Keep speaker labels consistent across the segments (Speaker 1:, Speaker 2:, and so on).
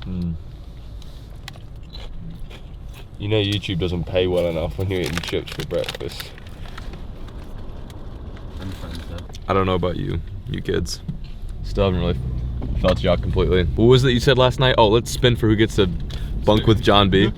Speaker 1: You know YouTube doesn't pay well enough when you're eating chips for breakfast. I don't know about you kids. Still haven't really felt you out completely. What was it you said last night? Oh, let's spin for who gets to bunk with John B.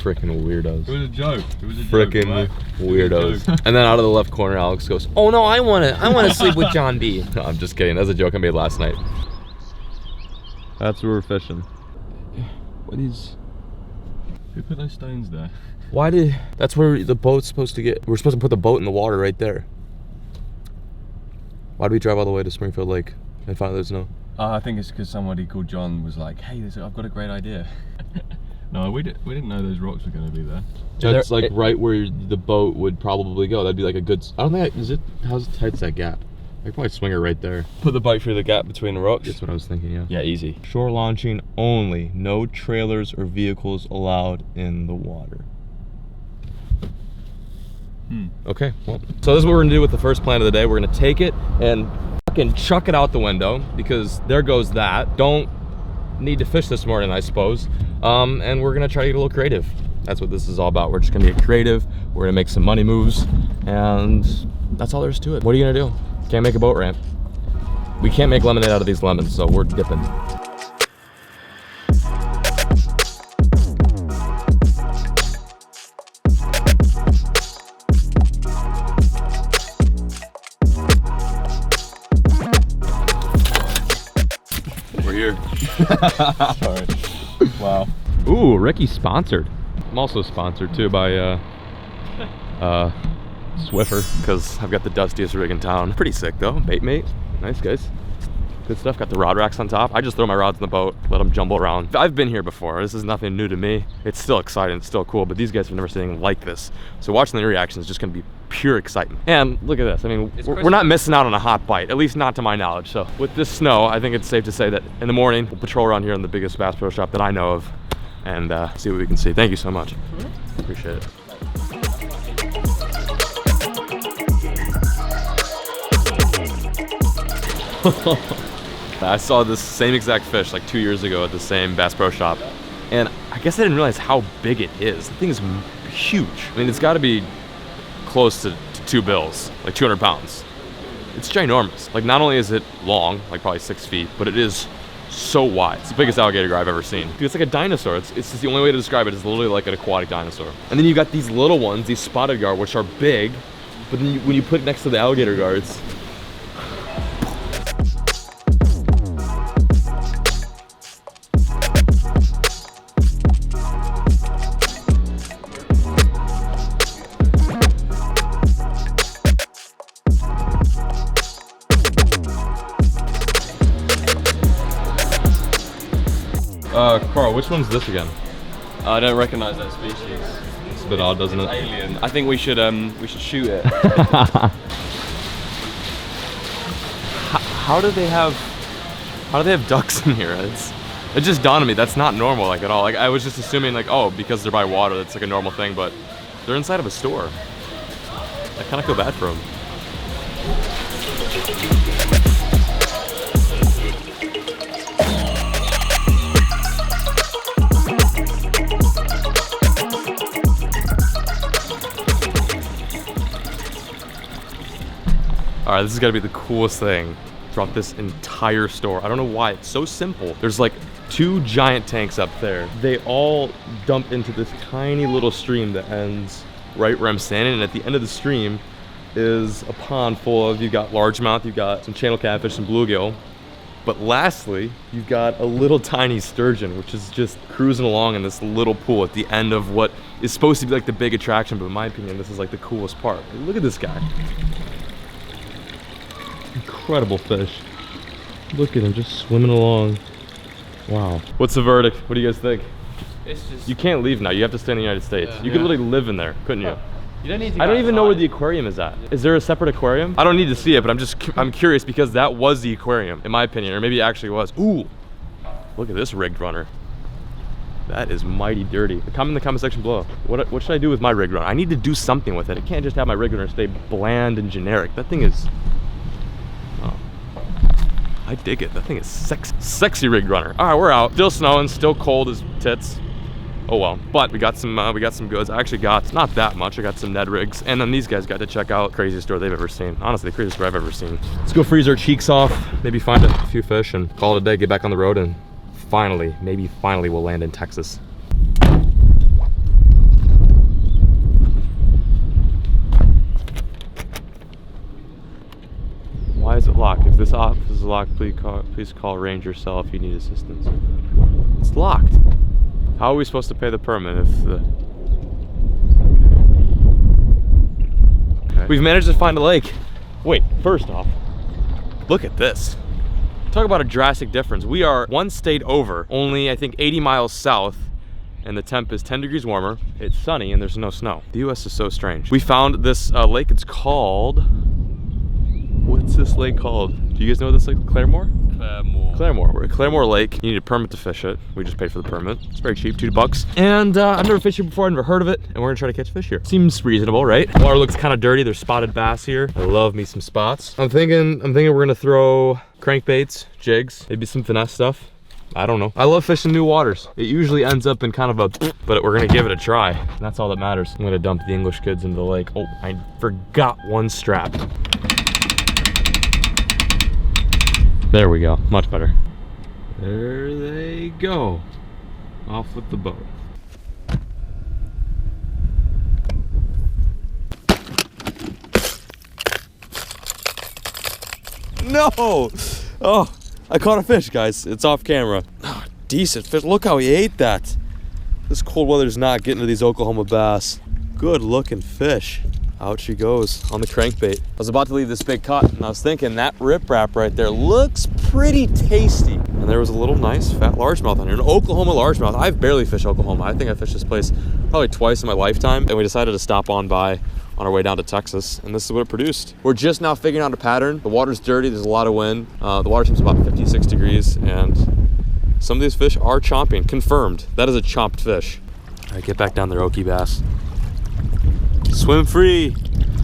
Speaker 1: Freaking weirdos.
Speaker 2: It was a joke. It was a
Speaker 1: Freaking
Speaker 2: joke, right?
Speaker 1: weirdos. And then out of the left corner, Alex goes, "Oh no, I wanna sleep with John B." No, I'm just kidding. That's a joke I made last night. That's where we're fishing. What is?
Speaker 2: Who put those stones there?
Speaker 1: Why did? That's where the boat's supposed to get. We're supposed to put the boat in the water right there. Why do we drive all the way to Springfield Lake and find there's no?
Speaker 2: I think it's because somebody called John was like, "Hey, I've got a great idea." No, we didn't know those rocks were going to be there.
Speaker 1: That's like right where the boat would probably go. That'd be like a good. I don't think. How tight's that gap? I could probably swing her right there. Put the bike through the gap between the rocks.
Speaker 3: That's what I was thinking, yeah.
Speaker 1: Yeah, easy.
Speaker 3: Shore launching only. No trailers or vehicles allowed in the water.
Speaker 1: Okay, well. So this is what we're gonna do with the first plan of the day. We're gonna take it and fucking chuck it out the window because there goes that. Don't need to fish this morning, I suppose. And we're gonna try to get a little creative. That's what this is all about. We're just gonna get creative. We're gonna make some money moves, and that's all there is to it. What are you gonna do? Can't make a boat ramp. We can't make lemonade out of these lemons, so we're dipping. We're here.
Speaker 2: Sorry. Wow.
Speaker 1: Ooh, Ricky's sponsored. I'm also sponsored too by Swiffer, because I've got the dustiest rig in town. Pretty sick though, bait mate. Nice guys. Good stuff, got the rod racks on top. I just throw my rods in the boat, let them jumble around. I've been here before, this is nothing new to me. It's still exciting, it's still cool, but these guys have never seen anything like this. So watching their reaction is just gonna be pure excitement. And look at this, I mean, we're not missing out on a hot bite, at least not to my knowledge. So with this snow, I think it's safe to say that in the morning, we'll patrol around here in the biggest Bass Pro Shop that I know of and see what we can see. Thank you so much. Appreciate it. I saw this same exact fish like 2 years ago at the same Bass Pro Shop, and I guess I didn't realize how big it is. The thing is huge. I mean, it's got to be close to 2 bills, like 200 pounds. It's ginormous. Like, not only is it long, like probably 6 feet, but it is so wide. It's the biggest alligator gar I've ever seen. Dude, it's like a dinosaur. It's just the only way to describe it is literally like an aquatic dinosaur. And then you got these little ones, these spotted gar, which are big, but then when you put it next to the alligator gar, it's Carl, which one's this again?
Speaker 4: I don't recognize that species.
Speaker 1: It's a bit odd, doesn't it?
Speaker 4: Alien. I think we should shoot it.
Speaker 1: How do they have ducks in here? It just dawned on me that's not normal like at all. Like I was just assuming like, oh, because they're by water that's like a normal thing, but they're inside of a store. I kind of feel bad for them. All right, this is gotta be the coolest thing throughout this entire store. I don't know why, it's so simple. There's like 2 giant tanks up there. They all dump into this tiny little stream that ends right where I'm standing, and at the end of the stream is a pond full of, you've got largemouth, you've got some channel catfish, some bluegill, but lastly, you've got a little tiny sturgeon, which is just cruising along in this little pool at the end of what is supposed to be like the big attraction, but in my opinion, this is like the coolest part. Look at this guy. Incredible fish. Look at him just swimming along. Wow. What's the verdict? What do you guys think?
Speaker 4: It's just...
Speaker 1: You can't leave now. You have to stay in the United States. You could literally live in there, couldn't you?
Speaker 4: You don't need to
Speaker 1: I don't even know where the aquarium is at. Is there a separate aquarium? I don't need to see it, but I'm curious because that was the aquarium, in my opinion, or maybe it actually was. Ooh, look at this rigged runner. That is mighty dirty. Comment in the comment section below. What should I do with my rigged runner? I need to do something with it. I can't just have my rigged runner stay bland and generic. That thing is... Oh. I dig it. That thing is sexy rig runner. All right, we're out. Still snowing, still cold as tits. Oh well, but we got some goods. I actually got not that much. I got some Ned rigs, and then these guys got to check out craziest store they've ever seen. Honestly, the craziest store I've ever seen. Let's go freeze our cheeks off, maybe find a few fish, and call it a day. Get back on the road, and finally, maybe finally, we'll land in Texas. Why is it locked? If this office is locked, please call Ranger Cell if you need assistance. It's locked. How are we supposed to pay the permit if the... Okay. We've managed to find a lake. Wait, first off, look at this. Talk about a drastic difference. We are one state over, only I think 80 miles south, and the temp is 10 degrees warmer. It's sunny and there's no snow. The US is so strange. We found this lake. It's called... What's this lake called? Do you guys know this lake? Claremore? Claremore. We're at Claremore Lake. You need a permit to fish it. We just paid for the permit. It's very cheap, $2. And I've never fished here before. I've never heard of it. And we're gonna try to catch fish here. Seems reasonable, right? Water looks kind of dirty. There's spotted bass here. I love me some spots. I'm thinking we're gonna throw crankbaits, jigs, maybe some finesse stuff. I don't know. I love fishing new waters. It usually ends up in kind of a, but we're gonna give it a try. And that's all that matters. I'm gonna dump the English kids into the lake. Oh, I forgot one strap. There we go, much better. There they go. Off with the boat.
Speaker 4: No! Oh, I caught a fish, guys. It's off camera. Oh, decent fish. Look how he ate that. This cold weather's not getting to these Oklahoma bass. Good looking fish. Out she goes on the crankbait. I was about to leave this big cut, and I was thinking that riprap right there looks pretty tasty. And there was a little nice fat largemouth on here, an Oklahoma largemouth. I've barely fished Oklahoma. I think I fished this place probably twice in my lifetime, and we decided to stop on by on our way down to Texas, and this is what it produced. We're just now figuring out a pattern. The water's dirty, there's a lot of wind. The water temp's about 56 degrees, and some of these fish are chomping, confirmed. That is a chomped fish. All right, get back down there, Okie bass. Swim free,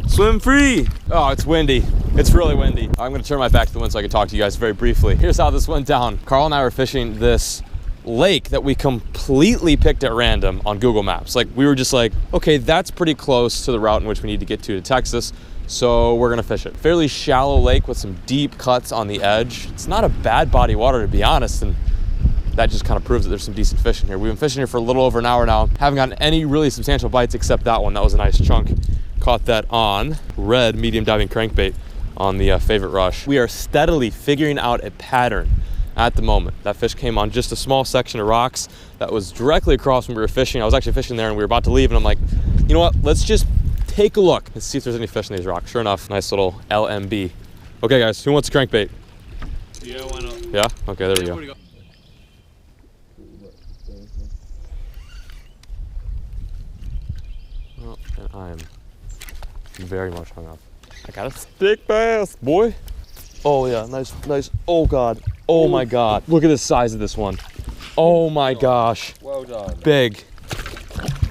Speaker 4: swim free. Oh, it's windy. It's really windy. I'm gonna turn my back to the wind so I can talk to you guys very briefly. Here's how this went down. Carl and I were fishing this lake that we completely picked at random on Google Maps. Like, we were just like, okay, that's pretty close to the route in which we need to get to Texas, so we're gonna fish it. Fairly shallow lake with some deep cuts on the edge. It's not a bad body of water, to be honest, and that just kind of proves that there's some decent fish in here. We've been fishing here for a little over an hour now. Haven't gotten any really substantial bites except that one. That was a nice chunk. Caught that on red medium diving crankbait on the Favorite Rush. We are steadily figuring out a pattern at the moment. That fish came on just a small section of rocks that was directly across from where we were fishing. I was actually fishing there and we were about to leave, and I'm like, you know what? Let's just take a look and see if there's any fish in these rocks. Sure enough, nice little LMB. Okay guys, who wants a crankbait?
Speaker 2: Yeah, why not?
Speaker 4: Yeah? Okay, there we go. Oh, and I am very much hung up. I got a stick bass, boy. Oh yeah, nice. Oh God. Oh my God. Look at the size of this one. Oh my gosh.
Speaker 2: Well done.
Speaker 4: Big.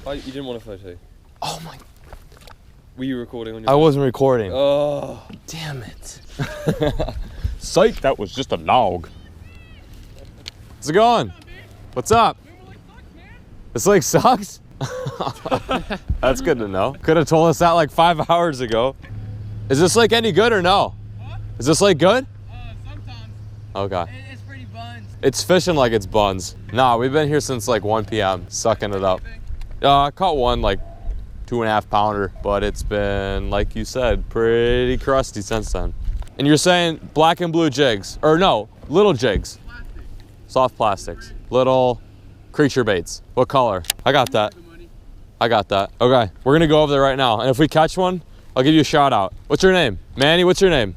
Speaker 2: Oh, you didn't want a photo?
Speaker 4: Oh my.
Speaker 2: Were you recording on your
Speaker 4: I wasn't recording.
Speaker 2: Oh.
Speaker 4: Damn it. Psych, that was just a log. How's it going? What's up? This lake sucks? That's good to know. Could have told us that like 5 hours ago. Is this lake any good or no?
Speaker 5: Huh?
Speaker 4: Is this lake good?
Speaker 5: Sometimes.
Speaker 4: Okay.
Speaker 5: It's pretty buns.
Speaker 4: It's fishing like it's buns. Nah, we've been here since like 1 p.m. sucking it up. I caught one like 2.5 pounder, but it's been, like you said, pretty crusty since then. And you're saying black and blue jigs, or no, little jigs.
Speaker 5: Plastic.
Speaker 4: Soft plastics, little creature baits. What color? I got that. I got that. Okay, we're gonna go over there right now, and if we catch one, I'll give you a shout out. What's your name? Manny, what's your name?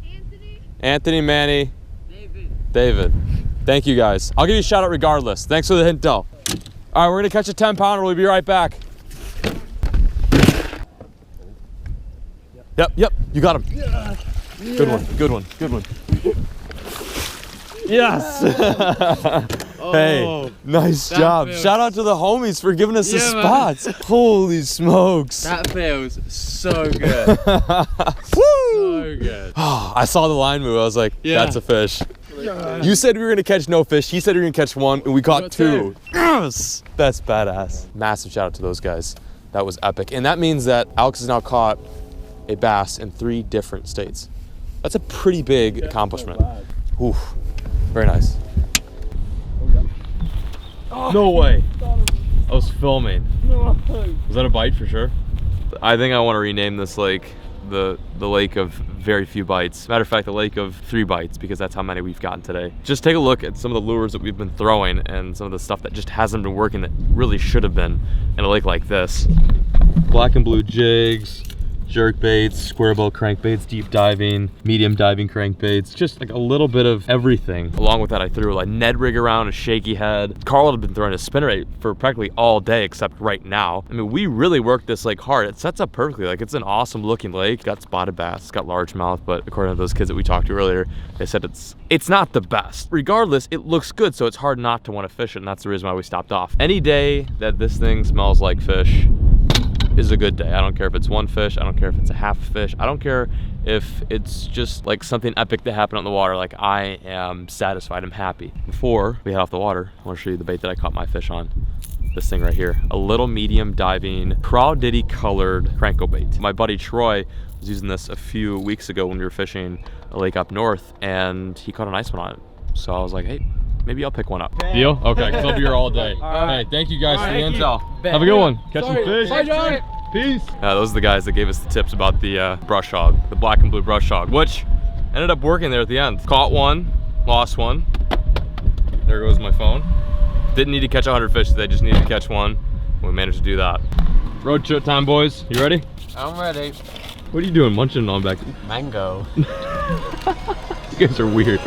Speaker 5: Anthony.
Speaker 4: Anthony, Manny.
Speaker 5: David.
Speaker 4: David. Thank you guys. I'll give you a shout out regardless. Thanks for the hint though. All right, we're gonna catch a 10 pounder. We'll be right back. Yep, you got him. Yeah. Good one. Yes. Hey, nice job.
Speaker 5: feels-
Speaker 4: Shout out to the homies for giving us the
Speaker 5: Yeah, man.
Speaker 4: spots. Holy smokes.
Speaker 5: That feels so good.
Speaker 4: Woo!
Speaker 5: So good.
Speaker 4: I saw the line move. I was like,
Speaker 5: Yeah.
Speaker 4: that's a fish. You said we were gonna catch no fish. He said we were gonna catch one, and we caught two. Yes! That's badass. Massive shout out to those guys. That was epic. And that means that Alex has now caught a bass in 3 different states. That's a pretty big accomplishment. Ooh, very nice. No way. I was filming. Was that a bite for sure? I think I want to rename this lake the lake of very few bites. Matter of fact, the lake of 3 bites, because that's how many we've gotten today. Just take a look at some of the lures that we've been throwing and some of the stuff that just hasn't been working that really should have been in a lake like this. Black and blue jigs, jerk baits, square bill crankbaits, deep diving, medium diving crankbaits, just like a little bit of everything. Along with that, I threw a Ned rig around, a shaky head. Carl had been throwing a spinnerbait for practically all day except right now. I mean, we really worked this lake hard. It sets up perfectly. Like, it's an awesome looking lake. Got spotted bass, it's got largemouth, but according to those kids that we talked to earlier, they said it's not the best. Regardless, it looks good, so it's hard not to want to fish it, and that's the reason why we stopped off. Any day that this thing smells like fish is a good day. I don't care if it's 1 fish, I don't care if it's a half a fish, I don't care if it's just like something epic that happened on the water. Like, I am satisfied, I'm happy. Before we head off the water, I want to show you the bait that I caught my fish on. This thing right here, a little medium diving crawdaddy colored crankbait. My buddy Troy was using this a few weeks ago when we were fishing a lake up north, and he caught a nice one on it. So I was like, hey, maybe I'll pick one up. Deal? Okay, because I'll be here all day. Hey, thank you guys for the intel. Have a good one. Catch some fish.
Speaker 5: Bye, John.
Speaker 4: Peace.
Speaker 1: Those are the guys that gave us the tips about the brush hog, the black and blue brush hog, which ended up working there at the end. Caught one, lost one. There goes my phone. Didn't need to catch 100 fish today, just needed to catch one. We managed to do that. Road trip time, boys. You ready?
Speaker 5: I'm ready.
Speaker 1: What are you doing munching on back?
Speaker 5: Mango.
Speaker 1: You guys are weird.